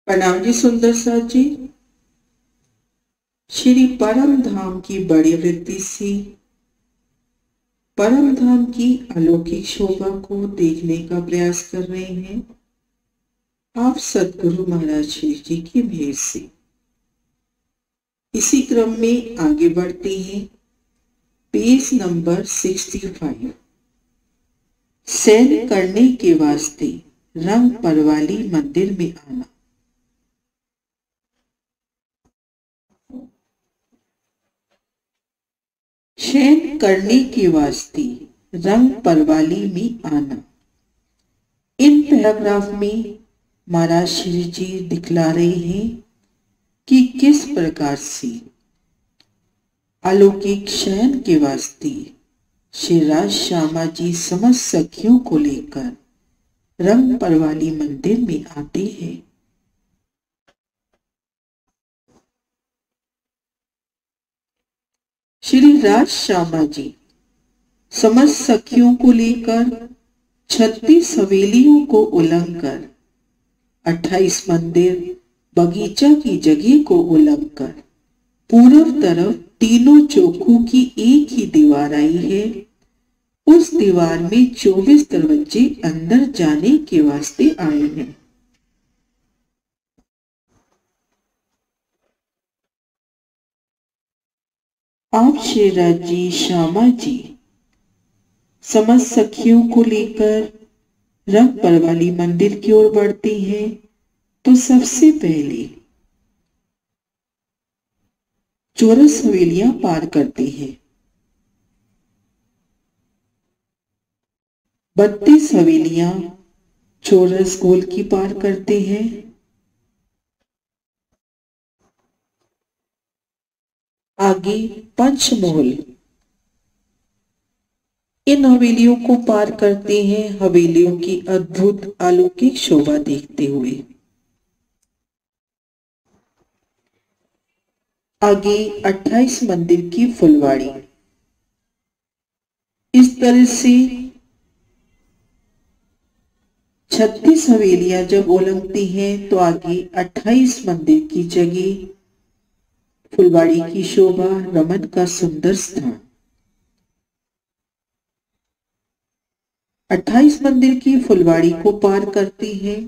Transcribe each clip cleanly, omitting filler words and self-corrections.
प्रणाम जी सुंदर साथ जी। श्री परम धाम की बड़ी वृत्ति से परम धाम की अलौकिक शोभा को देखने का प्रयास कर रहे हैं आप सदगुरु महाराज श्री जी की मेहर से। इसी क्रम में आगे बढ़ते हैं। Page number 65। सैर करने के वास्ते रंग परवाली मंदिर में आना। शयन करने के वास्ते रंग परवाली में आना। इन पैराग्राफ में महाराज श्री जी दिखला रहे हैं कि किस प्रकार से अलौकिक शयन के वास्ते श्री राज श्यामा जी समस्त सखियों को लेकर रंग परवाली मंदिर में आते हैं। श्री राज श्यामा जी समस्त सखियों को लेकर 36 हवेलियों को उलंघ कर 28 मंदिर बगीचा की जगह को उलंघ कर पूर्व तरफ तीनों चौकों की एक ही दीवार आई है। उस दीवार में 24 दरवाजे अंदर जाने के वास्ते आए हैं। आप श्री राज जी श्यामा जी समस्त सखियों को लेकर रंग परवाली मंदिर की ओर बढ़ते हैं तो सबसे पहले चौरस हवेलियां पार करते हैं। 32 हवेलियां चौरस गोल की पार करते हैं। आगे पंचमहल। इन हवेलियों को पार करते हैं हवेलियों की अद्भुत अलौकिक शोभा देखते हुए। आगे 28 मंदिर की फुलवाड़ी। इस तरह से 36 हवेलियां जब उलंघती हैं तो आगे 28 मंदिर की जगह फुलवाड़ी की शोभा, रमन का सुंदर स्थान। 28 मंदिर की फुलवाड़ी को पार करते हैं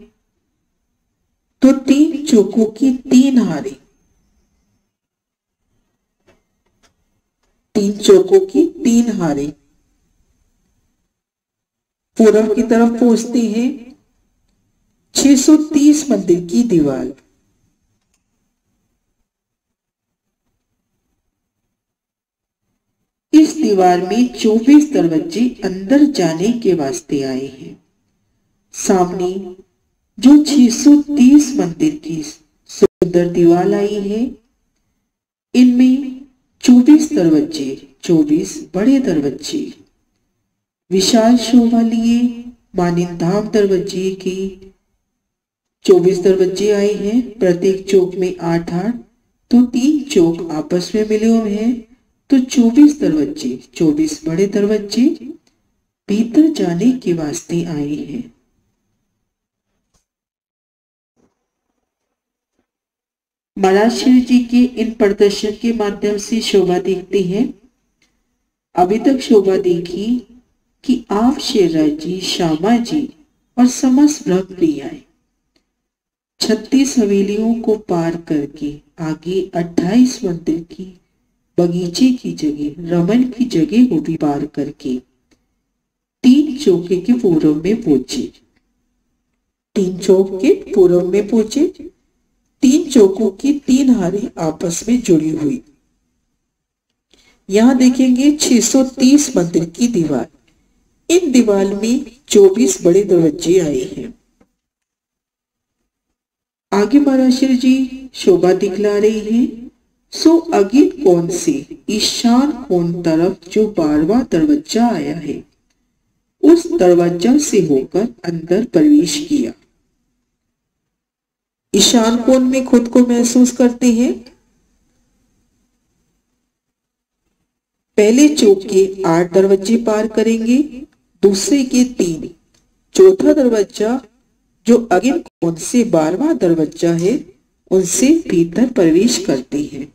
तो 3 चौकों की 3 हारें, 3 चौकों की 3 हारें पूर्व की तरफ पहुंचते हैं। 630 मंदिर की दीवार। इस दीवार में 24 दरवाजे अंदर जाने के वास्ते आए हैं। सामने जो 630 मंदिर की सुंदर दीवार आई है, इनमें 24 दरवाजे, 24 बड़े दरवाजे विशाल शोभा लिए मानिंद धाम दरवाजे के 24 दरवाजे आए हैं। प्रत्येक चौक में 8-8, तो 3 चौक आपस में मिले हुए हैं, तो 24 दरवाजे, 24 बड़े दरवाजे भीतर जाने के वास्ते आए हैं। महाराज श्री जी के इन प्रदर्शन के माध्यम से शोभा देखते हैं। अभी तक शोभा देखी कि आप श्री राज जी श्यामा जी और समस्त ब्रह्म प्रियाएं 36 हवेलियों को पार करके आगे 28 मंदिर की बगीचे की जगह, रमन की जगह को भी पार करके 3 चौके के पूर्व में पहुंचे। 3 चौक के पूर्व में पहुंचे। 3 चौकों की 3 हारें आपस में जुड़ी हुई। यहां देखेंगे 630 मंदिर की दीवार। इन दीवार में 24 बड़े दरवाजे आए हैं। आगे महाराज श्री जी शोभा दिखला रही है। सो अगिन कोण से ईशान कोण तरफ जो 12वां दरवाजा आया है, उस दरवाजा से होकर अंदर प्रवेश किया। ईशान कोण में खुद को महसूस करते हैं। पहले चौक के 8 दरवाजे पार करेंगे, दूसरे के 3, चौथा दरवाजा जो अगिन उनसे 12वां दरवाजा है, उनसे भीतर प्रवेश करते हैं।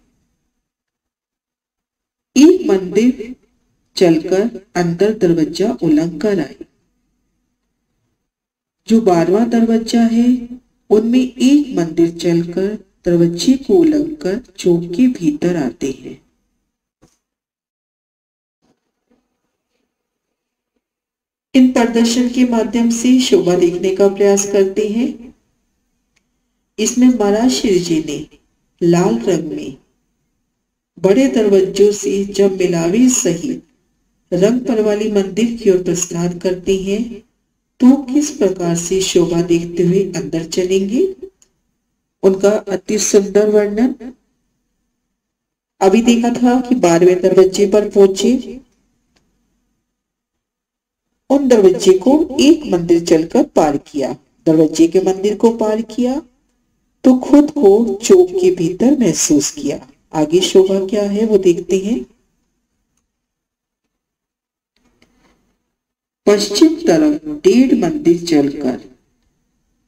एक मंदिर चलकर अंदर दरवाजा उलंघ कर आए। जो 12वां दरवाजा है, उनमें एक मंदिर चलकर दरवाजे को उलंघ कर चौक के भीतर आते हैं। इन प्रदर्शन के माध्यम से शोभा देखने का प्रयास करते हैं। इसमें महाराज श्री जी ने लाल रंग में बड़े दरवाजों से जब मिलावे सहित रंग पर वाली मंदिर की ओर प्रस्थान करते हैं तो किस प्रकार से शोभा देखते हुए अंदर चलेंगे, उनका अति सुंदर वर्णन। अभी देखा था कि 12वें दरवाजे पर पहुंचे, उन दरवाजे को एक मंदिर चलकर पार किया। दरवाजे के मंदिर को पार किया तो खुद को चौक के भीतर महसूस किया। आगे शोभा क्या है वो देखते हैं। पश्चिम तरफ 1.5 मंदिर चलकर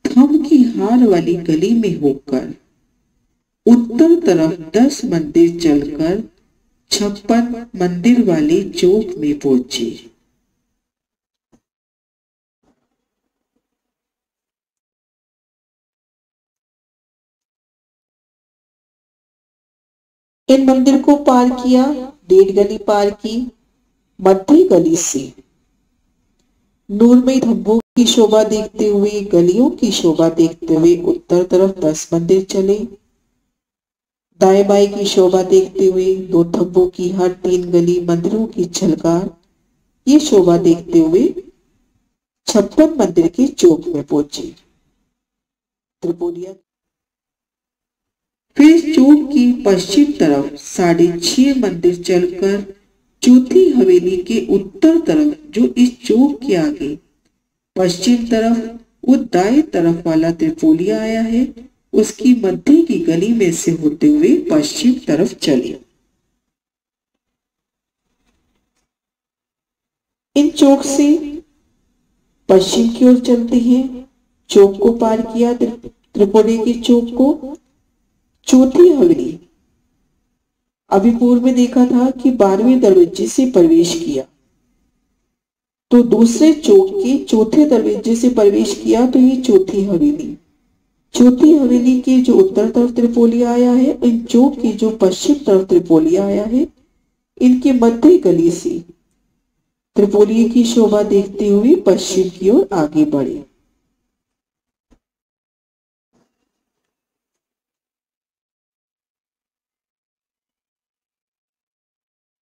थम की हार वाली गली में होकर उत्तर तरफ 10 मंदिर चलकर 56 मंदिर वाले चौक में पहुंचे। इन मंदिर को पार किया, 1.5 गली पार की, मध्य गली से नूरमयी धब्बों की शोभा देखते हुए, गलियों की शोभा देखते हुए उत्तर तरफ 10 मंदिर चले। दाएं बाएं की शोभा देखते हुए 2 धब्बों की हर 3 गली मंदिरों की झलकार, ये शोभा देखते हुए 56 मंदिर के चौक में पहुंचे। त्रिपोलिया फिर चौक की पश्चिम तरफ 6.5 मंदिर चलकर चौथी हवेली के उत्तर तरफ, जो इस चौक के आगे पश्चिम तरफ वो दाएं तरफ वाला त्रिपोलिया आया है, उसकी मध्य की गली में से होते हुए पश्चिम तरफ चले। इन चौक से पश्चिम की ओर चलते हैं। चौक को पार किया, त्रिपोलिया के चौक को, चौथी हवेली। अभी पूर्व में देखा था कि 12वें दरवाजे से प्रवेश किया, तो दूसरे चौक के चौथे दरवाजे से प्रवेश किया तो ये चौथी हवेली। चौथी हवेली के जो उत्तर तरफ त्रिपोलिया आया है, इन चौक की जो पश्चिम तरफ त्रिपोलिया आया है, इनके मध्य गली से त्रिपोलिया की शोभा देखते हुए पश्चिम की ओर आगे बढ़े।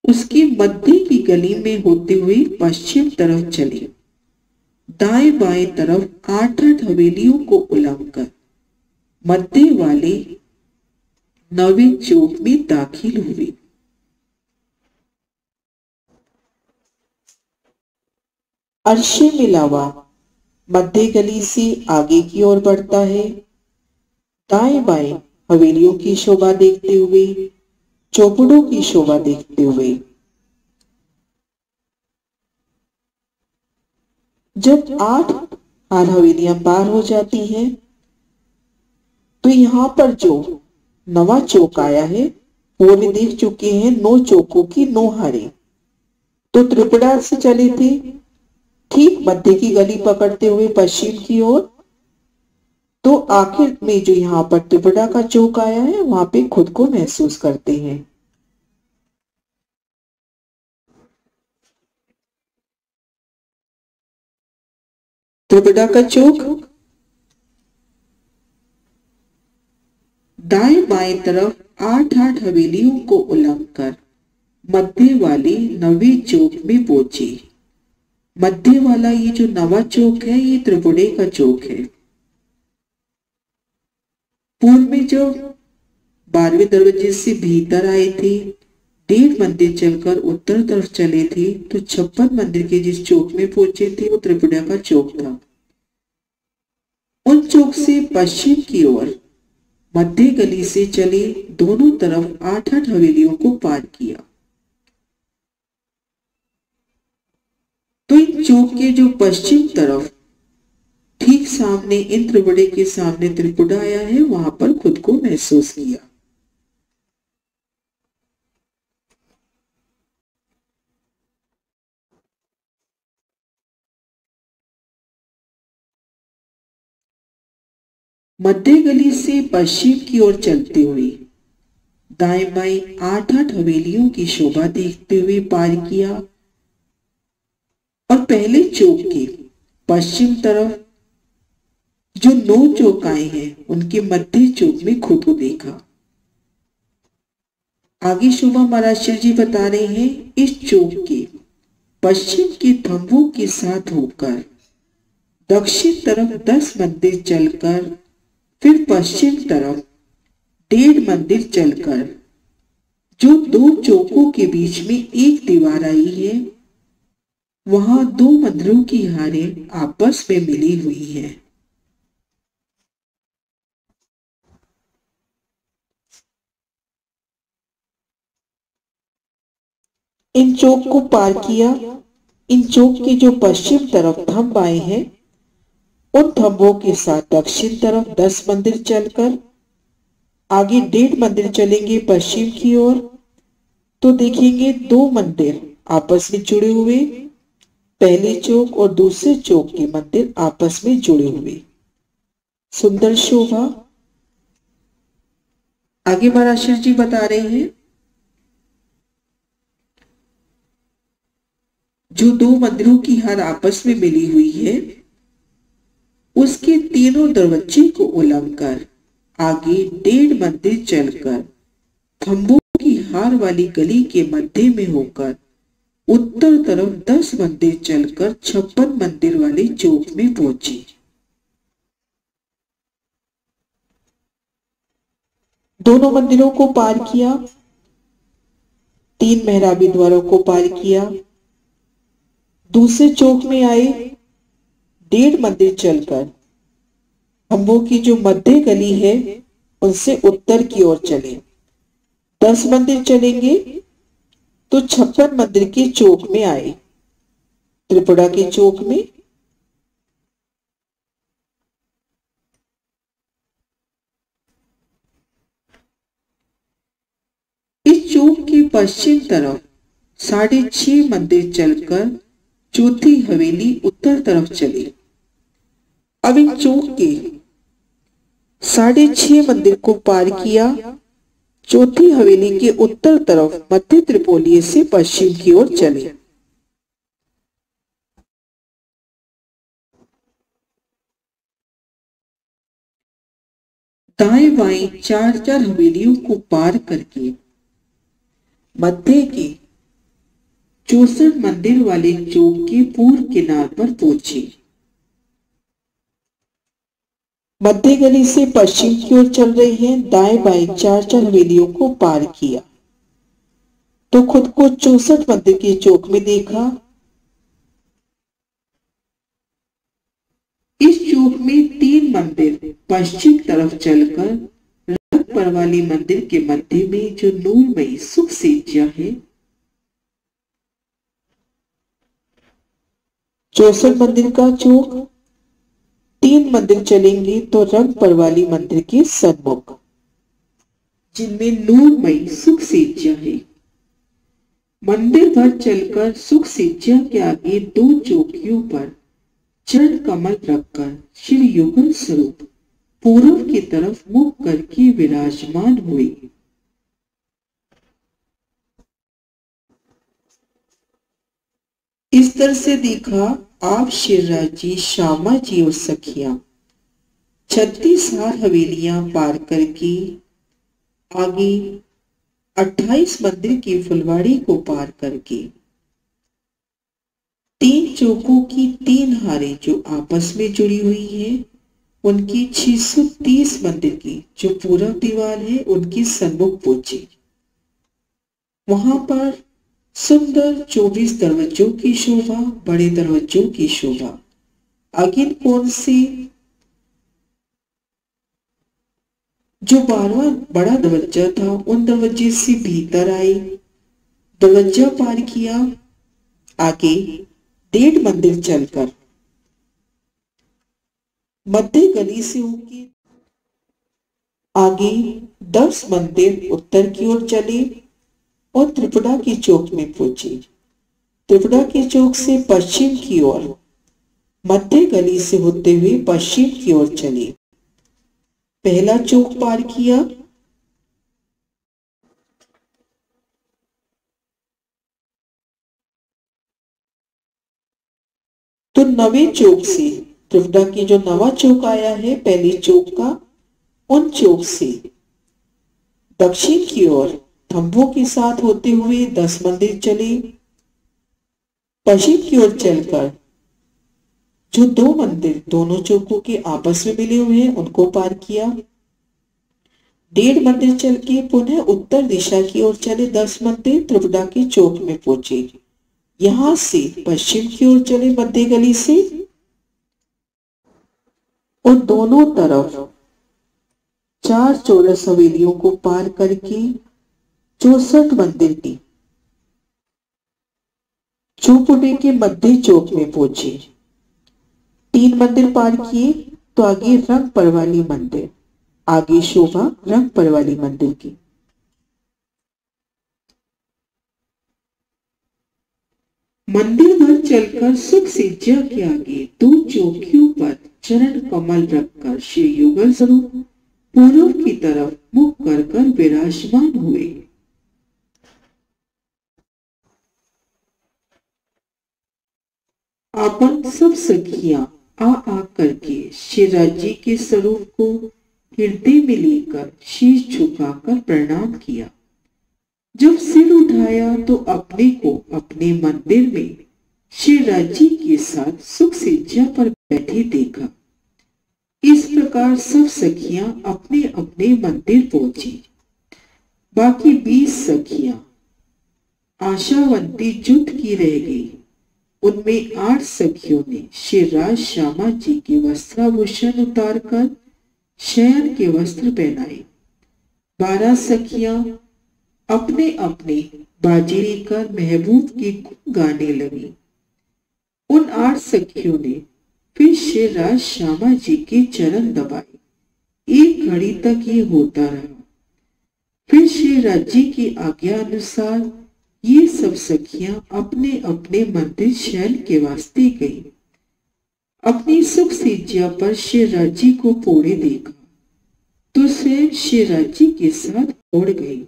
उसकी मध्य की गली में होते हुए पश्चिम तरफ चले। दाएं बाएं तरफ 8 हवेलियों को उलंघकर मध्य वाले 9वें चौक में दाखिल हुए। अर्शे मिलावा मध्य गली से आगे की ओर बढ़ता है। दाएं बाएं हवेलियों की शोभा देखते हुए, चौपड़ों की शोभा देखते हुए, जब 8 हवेलियां पार हो जाती हैं तो यहां पर जो नवा चौक आया है वो भी देख चुके हैं। 9 चौकों की 9 हारें तो त्रिपुरा से चले थे, ठीक मध्य की गली पकड़ते हुए पश्चिम की ओर, तो आखिर में जो यहाँ पर त्रिपुरा का चौक आया है वहां पे खुद को महसूस करते हैं। त्रिपुरा का चौक दाएं बाएं तरफ 8 हवेलियों को उलंघकर मध्य वाले 9वें चौक में पहुंचे। मध्य वाला ये जो नवा चौक है ये त्रिपुरा का चौक है। पूर्व में जो 12वें दरवाजे से भीतर आए थे, 1.5 मंदिर चलकर उत्तर तरफ चले थे, तो 56 मंदिर के जिस चौक में पहुंचे थे वो त्रिपुरा का चौक था। उन चौक से पश्चिम की ओर मध्य गली से चले, दोनों तरफ 8 हवेलियों को पार किया। तो इन चौक के जो पश्चिम तरफ ठीक सामने, इंद्र बड़े के सामने त्रिपुरा आया है, वहां पर खुद को महसूस किया। मध्य गली से पश्चिम की ओर चलते हुए दाएं बाएं 8-8 हवेलियों की शोभा देखते हुए पार किया और पहले चौक के पश्चिम तरफ जो 9 चौकाएं हैं उनके मध्य चौक में खुद को देखा। आगे शोभा महाराज जी बता रहे हैं, इस चौक के पश्चिम के थंभों के साथ होकर दक्षिण तरफ 10 मंदिर चलकर फिर पश्चिम तरफ 1.5 मंदिर चलकर जो 2 चौकों के बीच में एक दीवार आई है, वहां 2 मंदिरों की हारें आपस में मिली हुई हैं। इन चौक को पार किया। इन चौक के जो पश्चिम तरफ थंब आए हैं, उन थंबों के साथ दक्षिण तरफ 10 मंदिर चलकर आगे 1.5 मंदिर चलेंगे पश्चिम की ओर, तो देखेंगे 2 मंदिर आपस में जुड़े हुए, पहले चौक और दूसरे चौक के मंदिर आपस में जुड़े हुए। सुंदर शोभा। आगे महाराज जी बता रहे हैं, जो 2 मंदिरों की हार आपस में मिली हुई है, उसके तीनों दरवाजे को उलंघकर आगे 1.5 मंदिर चलकर थंबों की हार वाली गली के मध्य में होकर उत्तर तरफ 10 मंदिर चलकर 56 मंदिर वाले चौक में पहुंची। दोनों मंदिरों को पार किया, 3 मेहराबी द्वारों को पार किया, दूसरे चौक में आए, 1.5 मंदिर चलकर थंबों की जो मध्य गली है उनसे उत्तर की ओर चले, 10 मंदिर चलेंगे तो 56 मंदिर के चौक में आए, त्रिपुरा के चौक में। इस चौक के पश्चिम तरफ 6.5 मंदिर चलकर चौथी हवेली उत्तर तरफ चली। अब इन चौक के 6.5 मंदिर को पार किया, चौथी हवेली के उत्तर तरफ मध्य त्रिपोलिये से पश्चिम की ओर चले। दाएं बाएं 4-4 हवेलियों को पार करके मध्य के 64 मंदिर वाले चौक के पूर्व किनार पर पहुंचे। मध्य गली से पश्चिम की ओर चल रही है, दाएं बाएं 4-4 हवेलियों को पार किया तो खुद को 64 मंदिर के चौक में देखा। इस चौक में 3 मंदिर पश्चिम तरफ चलकर रथ पर वाली मंदिर के मध्य में जो नूरमयी सुख सिज्जा है, 64 मंदिर का चौक, 3 मंदिर चलेंगे तो रंग पर वाली मंदिर के सन्मुख जिनमें नूरमयी सुख सिज्जा है। मंदिर भर चलकर सुख सिज्जा के आगे 2 चौकियों पर चरण कमल रखकर श्री युगल स्वरूप पूर्व की तरफ मुख करके विराजमान हुए। इस तरह से देखा आप शिवराज जी, श्यामा जी और सखियां 36 हवेलियां पार करके आगे 28 मंदिर की फुलवाड़ी को पार करके 3 चौकों की 3 हारें जो आपस में जुड़ी हुई हैं, उनकी 630 मंदिर की जो पूरब दीवार है उनके सन्मुख पहुंचे। वहां पर सुंदर 24 दरवाजों की शोभा, बड़े दरवाजों की शोभा। अगिन कौन से जो 12वां बड़ा दरवाजा था, उन दरवाजे से भीतर आए, दरवाजा पार किया, आगे 1.5 मंदिर चलकर मध्य गली से होके आगे 10 मंदिर उत्तर की ओर चले और त्रिपुरा की चौक में पहुंचे। त्रिपुरा की चौक से पश्चिम की ओर मध्य गली से होते हुए पश्चिम की ओर चले। पहला चौक पार किया तो नवे चौक से, त्रिपुरा की जो नवा चौक आया है पहले चौक का, उन चौक से दक्षिण की ओर थंभों के साथ होते हुए 10 मंदिर चले। पश्चिम की ओर चलकर जो 2 मंदिर दोनों चौकों के आपस में मिले हुए हैं उनको पार किया। 1.5 मंदिर चल के पुनः उत्तर दिशा की ओर चले। 10 मंदिर त्रिपुरा के चौक में पहुंचे। यहां से पश्चिम की ओर चले मध्य गली से और दोनों तरफ 4 चौरस हवेलियों को पार करके 64 मंदिर की चौपुटे के मध्य चौक में पहुंचे। 3 मंदिर पार किए तो आगे रंग परवाली मंदिर, आगे शोभा रंग परवाली मंदिर की। मंदिर भर चलकर सुख सिज्जा के आगे 2 चौकियों पर चरण कमल रखकर श्री युगल स्वरूप पूर्व की तरफ मुख कर कर विराजमान हुए। अपन सब सखियां आ करके शिवराज जी के स्वरूप को हृदय में लेकर शीश झुकाकर प्रणाम किया। जब सिर उठाया तो अपने को अपने मंदिर में शिवराज जी के साथ सुख सिज्जा पर बैठे देखा। इस प्रकार सब सखियां अपने अपने मंदिर पहुंची। बाकी 20 सखियां आशावंती जुट की रह गई। उनमें 8 सखियों ने शिवराज श्यामा जी के वस्त्राभूषण उतारकर शयन के वस्त्र पहनाए। 12 सखियां अपने अपने बाजे लेकर महबूब के गुण गाने लगी। उन 8 सखियों ने फिर शिवराज श्यामा जी के चरण दबाए। एक घड़ी तक ये होता रहा। फिर शिवराज जी की आज्ञा अनुसार ये सब सखियां अपने अपने मंदिर शयन के वास्ते गई। अपनी सुख सिज्जा पर शिवराज जी को पोड़े देखा तो स्वयं शिवराज जी के साथ उड़ गई।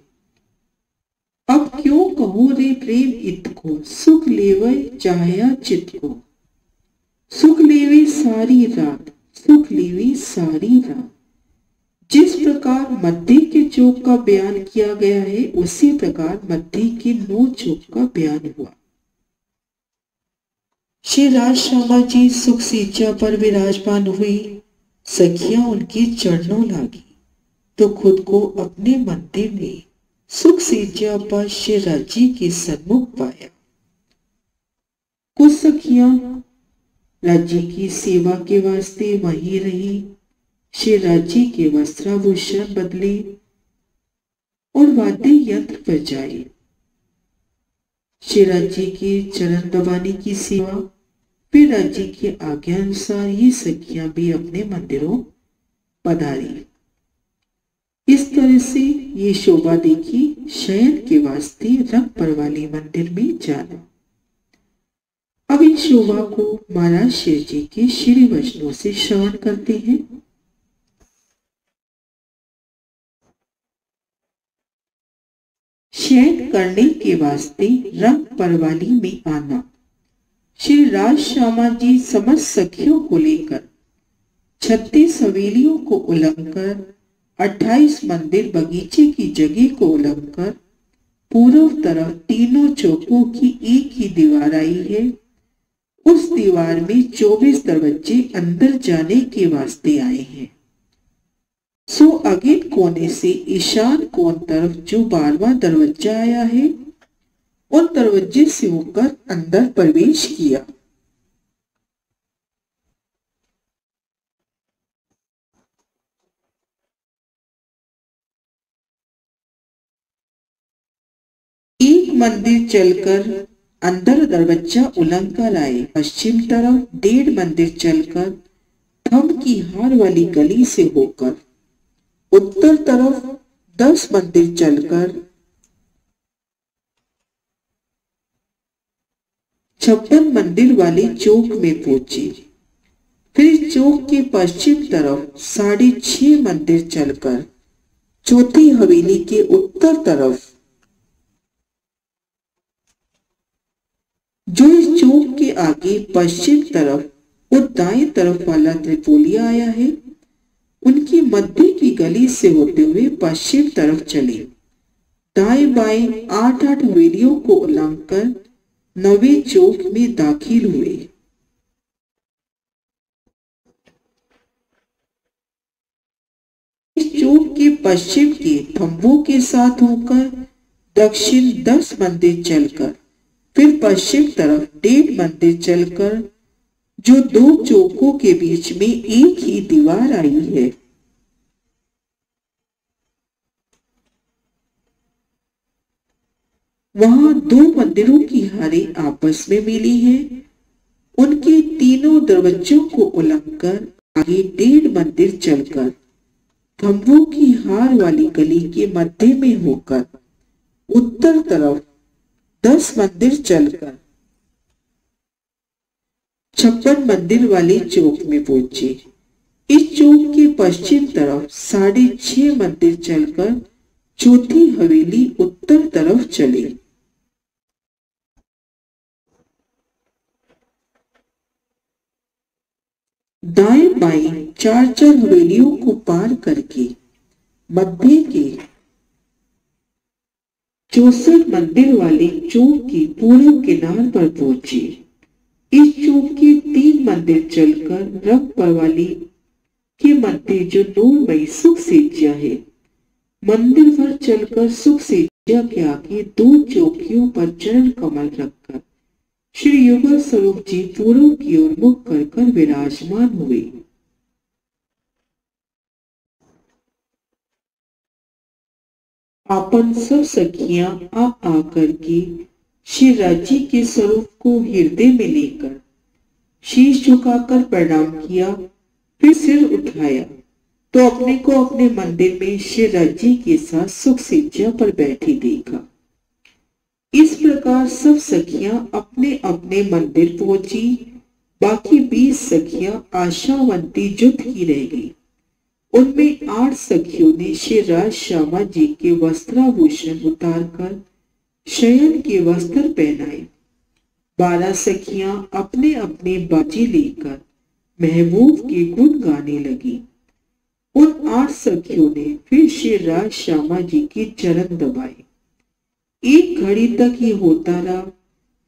अब क्यों कहो रे प्रेम इत को, सुख लेवे चाहया चित को। सुख लेवे सारी रात, सुख लेवे सारी रात। जिस प्रकार मध्य के चौक का बयान किया गया है उसी प्रकार मध्य के 9 चौक का बयान हुआ। श्री राज श्यामा जी सुख सिज्जा पर विराजमान हुई। सखियां उनके चरणों लागी तो खुद को अपने मंदिर में सुख सिज्जा पर श्री राज जी के सन्मुख पाया। कुछ सखियां राज्य की सेवा के वास्ते वहीं रही। श्री राज जी के वस्त्राभूषण बदले और वाद्य यंत्र बजाए। श्री राज जी के चरण दबाने की सेवा, फिर राज्य की आज्ञा अनुसार ये सखियां भी अपने मंदिरों पधारी। इस तरह से ये शोभा देखी शयन के वास्ते रंग परवाली मंदिर में जाना। अब इन शोभा को महाराज शिव जी के श्री वचनों से श्रवण करते हैं। शयन करने के वास्ते रंग परवाली में आना। श्री राज श्यामा जी समस्त सखियों को लेकर 36 हवेलियों को उलंघकर 28 मंदिर बगीचे की जगह को उलंघकर पूर्व तरफ तीनों चौकों की एक ही दीवार आई है। उस दीवार में 24 दरवाजे अंदर जाने के वास्ते आए हैं। सो अगेन कोने से ईशान कोण तरफ जो 12वां दरवाजा आया है उन दरवाजे से होकर अंदर प्रवेश किया। एक मंदिर चलकर अंदर दरवाजा उलंघकर आए। पश्चिम तरफ 1.5 मंदिर चलकर धम की हार वाली गली से होकर उत्तर तरफ 10 मंदिर चलकर 56 मंदिर वाले चौक में पहुंचे। फिर चौक के पश्चिम तरफ 6.5 मंदिर चलकर चौथी हवेली के उत्तर तरफ, जो इस चौक के आगे पश्चिम तरफ और दाएं तरफ वाला त्रिपोलिया आया है, उनकी मध्य की गली से होते हुए पश्चिम तरफ चले। दाएं बाएं 8-8 हवेलियों को उल्लंघ कर नवे चौक में दाखिल हुए। इस चौक के पश्चिम के थंबों के साथ होकर दक्षिण 10 मंदिर चलकर फिर पश्चिम तरफ 1.5 मंदिर चलकर, जो 2 चौकों के बीच में एक ही दीवार आई है, वहां 2 मंदिरों की हारें आपस में मिली हैं। उनके तीनों दरवाजों को उल्लंघ कर आगे 1.5 मंदिर चलकर थंबों की हार वाली गली के मध्य में होकर उत्तर तरफ 10 मंदिर चलकर 56 मंदिर वाले चौक में पहुंचे। इस चौक के पश्चिम तरफ 6.5 मंदिर चलकर चौथी हवेली उत्तर तरफ चले। दाएं बाएं 4-4 हवेलियों को पार करके मध्य के 64 मंदिर वाले चौक के पूर्व किनार पर पहुंचे। इस चौक के 3 मंदिर चलकर रंगपर वाली के मध्य जो नूरमयी सुख सेज्या है, मंदिर भर चलकर सुख सेज्या के आगे 2 चौकियों पर चरण कमल रखकर श्री युगल स्वरूप जी पूर्व की ओर मुख कर विराजमान हुए। आपन सब सखियां आ आकर के श्री राज्य के स्वरूप को हृदय में लेकर शीश झुकाकर प्रणाम किया। फिर सिर उठाया तो अपने को अपने मंदिर में श्री राज्य के साथ सुख सेज्या पर बैठी देखा। इस प्रकार सब सखियां अपने अपने मंदिर पहुंची। बाकी 20 सखियां आशावंती जुट की रह गई। उनमें 8 सखियों ने श्री राज श्यामा जी के वस्त्राभूषण उतारकर शयन के वस्त्र पहनाए। 12 सखियां अपने अपने बाजे लेकर महबूब के गुण गाने लगी। उन 8 सखियों ने फिर श्री राज श्यामा जी के चरण दबाए। एक घड़ी तक ये होता रहा।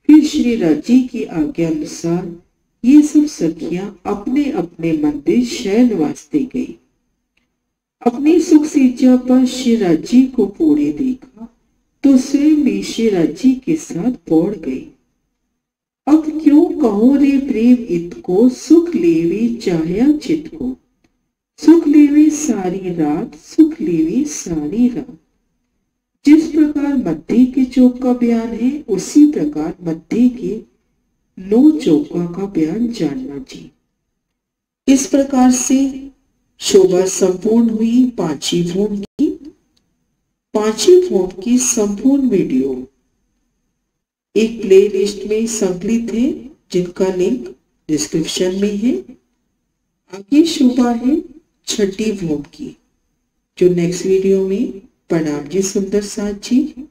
फिर श्री राज्य की आज्ञा अनुसार ये सब सखियां अपने अपने मंदिर शयन वास्ते गई। अपनी सुख सेज्या पर श्री राज्य को पौड़े देखा तो स्वयं भी श्री राज्य के साथ पौड़ गई। अब क्यों कहो रे प्रेम इतको, सुख लेवे चाहया चित को, सुख लेवे सारी रात, सुख लेवे सारी रात। जिस प्रकार मध्य के चौक का बयान है, उसी प्रकार मध्य के 9 चौका का बयान जानना जी। इस प्रकार से शोभा संपूर्ण हुई 5वीं फॉर्म की। 5वीं फॉर्म की संपूर्ण वीडियो एक प्लेलिस्ट में संकलित है, जिनका लिंक डिस्क्रिप्शन में है। आगे शोभा है 6ठी फॉर्म की, जो नेक्स्ट वीडियो में। प्रणाम जी सुंदर साथ जी।